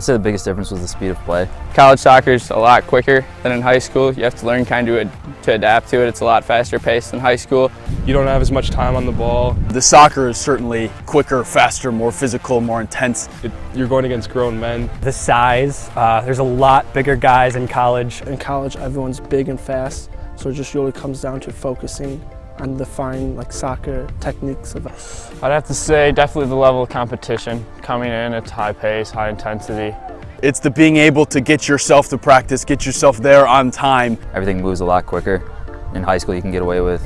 say the biggest difference was the speed of play. College soccer is a lot quicker than in high school. You have to learn kind of to adapt to it. It's a lot faster paced than high school. You don't have as much time on the ball. The soccer is certainly quicker, faster, more physical, more intense. You're going against grown men. The size, there's a lot bigger guys in college. In college, everyone's big and fast, so it just really comes down to focusing on the fine soccer techniques of us. I'd have to say definitely the level of competition. Coming in, it's high pace, high intensity. It's the being able to get yourself to practice, get yourself there on time. Everything moves a lot quicker. In high school you can get away with,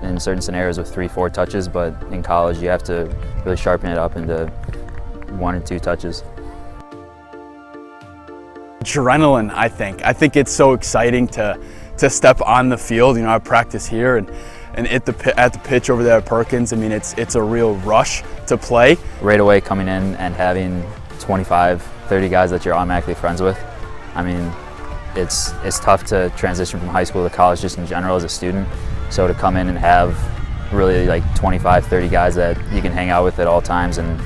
in certain scenarios, with 3-4 touches, but in college you have to really sharpen it up into 1 or 2 touches. Adrenaline, I think. I think it's so exciting to step on the field. You know, I practice here and at the pitch over there at Perkins. I mean, it's a real rush to play. Right away coming in and having 25, 30 guys that you're automatically friends with. I mean, it's tough to transition from high school to college just in general as a student. So to come in and have really 25, 30 guys that you can hang out with at all times and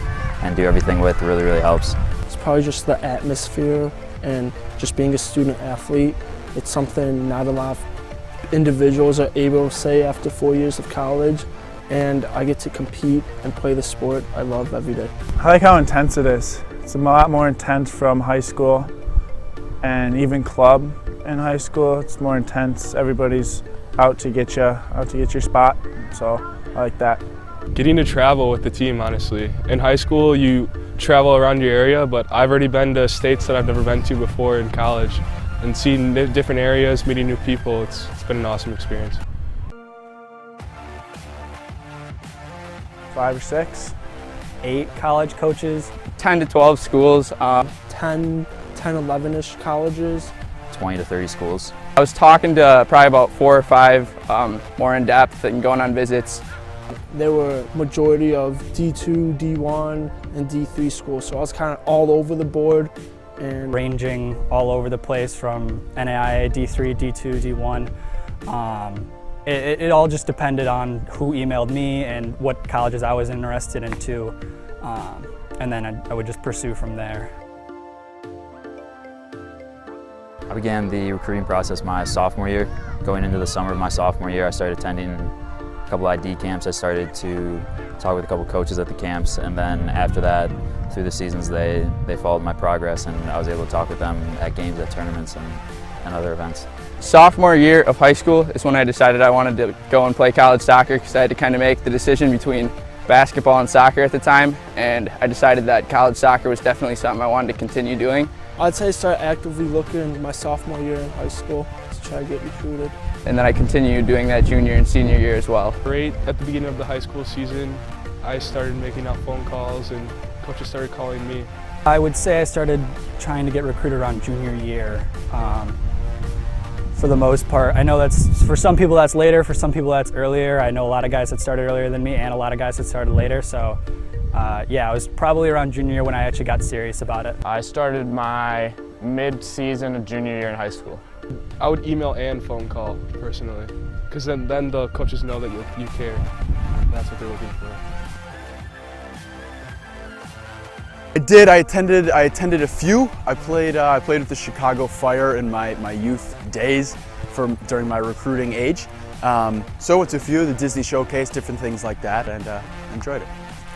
do everything with really helps. It's probably just the atmosphere and just being a student athlete. It's something not a lot of individuals are able to say after 4 years of college, and I get to compete and play the sport I love every day. I like how intense it is. It's a lot more intense from high school, and even club in high school, it's more intense. Everybody's out to get your spot, so I like that. Getting to travel with the team, honestly. In high school, you travel around your area, but I've already been to states that I've never been to before in college. And seeing different areas, meeting new people, it's been an awesome experience. 5 or 6. 8 college coaches. 10 to 12 schools. 10, 11-ish colleges. 20 to 30 schools. I was talking to probably about 4 or 5 more in depth and going on visits. There were majority of D2, D1, and D3 schools, so I was kind of all over the board. And ranging all over the place from NAIA, D3, D2, D1. It all just depended on who emailed me and what colleges I was interested in too. And then I would just pursue from there. I began the recruiting process my sophomore year. Going into the summer of my sophomore year, I started attending a couple ID camps. I started to talk with a couple coaches at the camps, and then after that, through the seasons, they followed my progress, and I was able to talk with them at games, at tournaments, and other events. Sophomore year of high school is when I decided I wanted to go and play college soccer, because I had to kind of make the decision between basketball and soccer at the time, and I decided that college soccer was definitely something I wanted to continue doing. I'd say start actively looking my sophomore year in high school to try to get recruited. And then I continued doing that junior and senior year as well. Right at the beginning of the high school season, I started making out phone calls and coaches started calling me. I would say I started trying to get recruited around junior year. For the most part, I know that's, for some people that's later, for some people that's earlier. I know a lot of guys that started earlier than me and a lot of guys that started later, so yeah, I was probably around junior year when I actually got serious about it. I started my mid-season of junior year in high school. I would email and phone call personally, because then the coaches know that you care. That's what they're looking for. I did. I attended a few. I played with the Chicago Fire in my youth days during my recruiting age. So it's a few, the Disney Showcase, different things like that, and enjoyed it.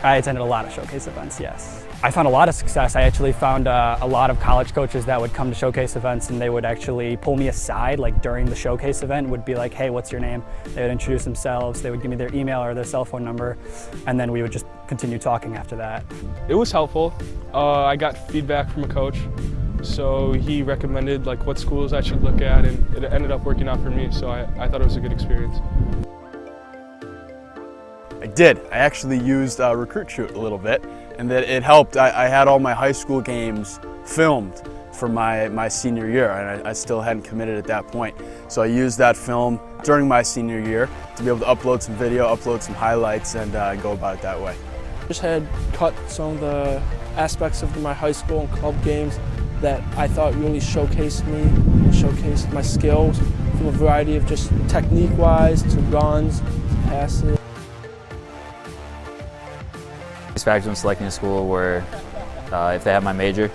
I attended a lot of showcase events, yes. I found a lot of success. I actually found a lot of college coaches that would come to showcase events, and they would actually pull me aside during the showcase event, would be like, hey, what's your name? They would introduce themselves, they would give me their email or their cell phone number, and then we would just continue talking after that. It was helpful. I got feedback from a coach, so he recommended what schools I should look at, and it ended up working out for me, so I thought it was a good experience. I did. I actually used Recruit Shoot a little bit, and that it helped. I had all my high school games filmed for my senior year, and I still hadn't committed at that point. So I used that film during my senior year to be able to upload some video, upload some highlights, and go about it that way. Just had cut some of the aspects of my high school and club games that I thought really showcased me, showcased my skills from a variety of just technique-wise to runs, to passes. These factors when selecting a school were if they have my major,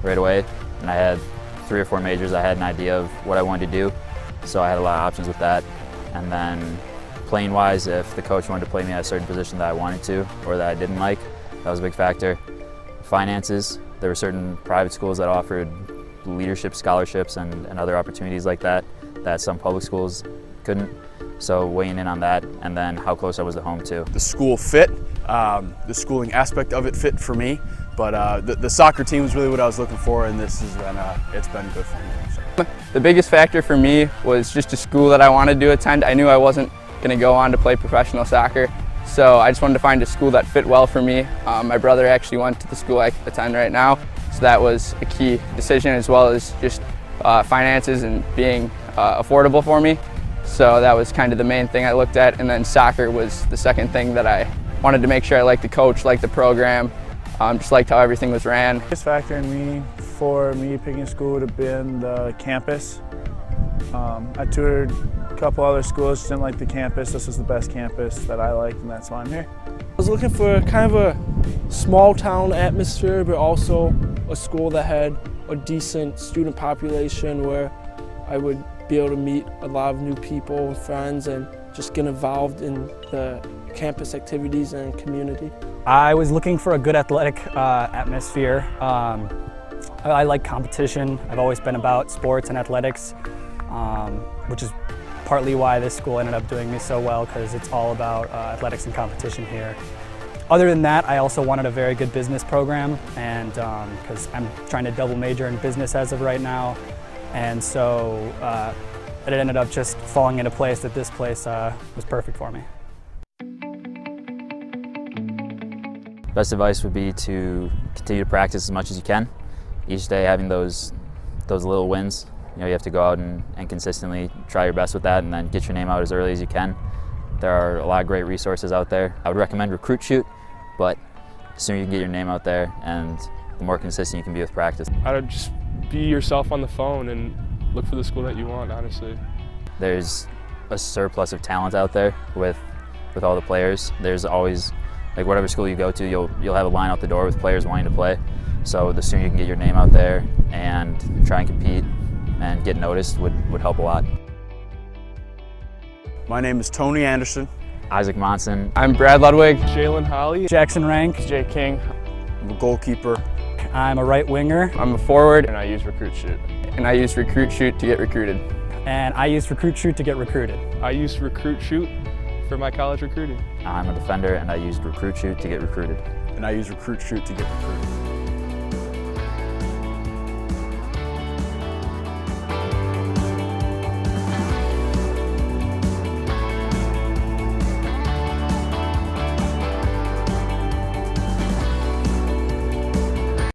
right away, and I had 3 or 4 majors. I had an idea of what I wanted to do, so I had a lot of options with that. And then playing wise, if the coach wanted to play me at a certain position that I wanted to or that I didn't like, that was a big factor. Finances, there were certain private schools that offered leadership scholarships and other opportunities like that some public schools couldn't. So weighing in on that, and then how close I was to home too. The school fit, the schooling aspect of it fit for me, but the soccer team was really what I was looking for, and this has been, it's been good for me. So. The biggest factor for me was just a school that I wanted to attend. I knew I wasn't going to go on to play professional soccer, so I just wanted to find a school that fit well for me. My brother actually went to the school I attend right now, so that was a key decision, as well as just finances and being affordable for me. So that was kind of the main thing I looked at, and then soccer was the second thing that I wanted to make sure I liked the coach, liked the program, just liked how everything was ran. The biggest factor in me for me picking a school would have been the campus. I toured a couple other schools, didn't like the campus. This was the best campus that I liked, and that's why I'm here. I was looking for kind of a small town atmosphere, but also a school that had a decent student population where I would be able to meet a lot of new people and friends and just get involved in the campus activities and community. I was looking for a good athletic atmosphere. I like competition. I've always been about sports and athletics, which is partly why this school ended up doing me so well, because it's all about athletics and competition here. Other than that, I also wanted a very good business program, and because I'm trying to double major in business as of right now, and so it ended up just falling into place that this place was perfect for me. Best advice would be to continue to practice as much as you can. Each day having those little wins. You know, you have to go out and consistently try your best with that, and then get your name out as early as you can. There are a lot of great resources out there. I would recommend Recruit Shoot, but the sooner you can get your name out there and the more consistent you can be with practice. I would just be yourself on the phone and look for the school that you want, honestly. There's a surplus of talent out there with all the players. There's always, like, whatever school you go to, you'll have a line out the door with players wanting to play. So the sooner you can get your name out there and try and compete and get noticed would help a lot. My name is Tony Anderson. Isaac Monson. I'm Brad Ludwig. Jalen Holly. Jackson Rank. Jay King. I'm a goalkeeper. I'm a right winger. I'm a forward, And I use Recruit Shoot. and I use Recruit Shoot to get recruited. And I use Recruit Shoot to get recruited. I used Recruit Shoot for my college recruiting. I'm a defender, and I used Recruit Shoot to get recruited. And I use Recruit Shoot to get recruited.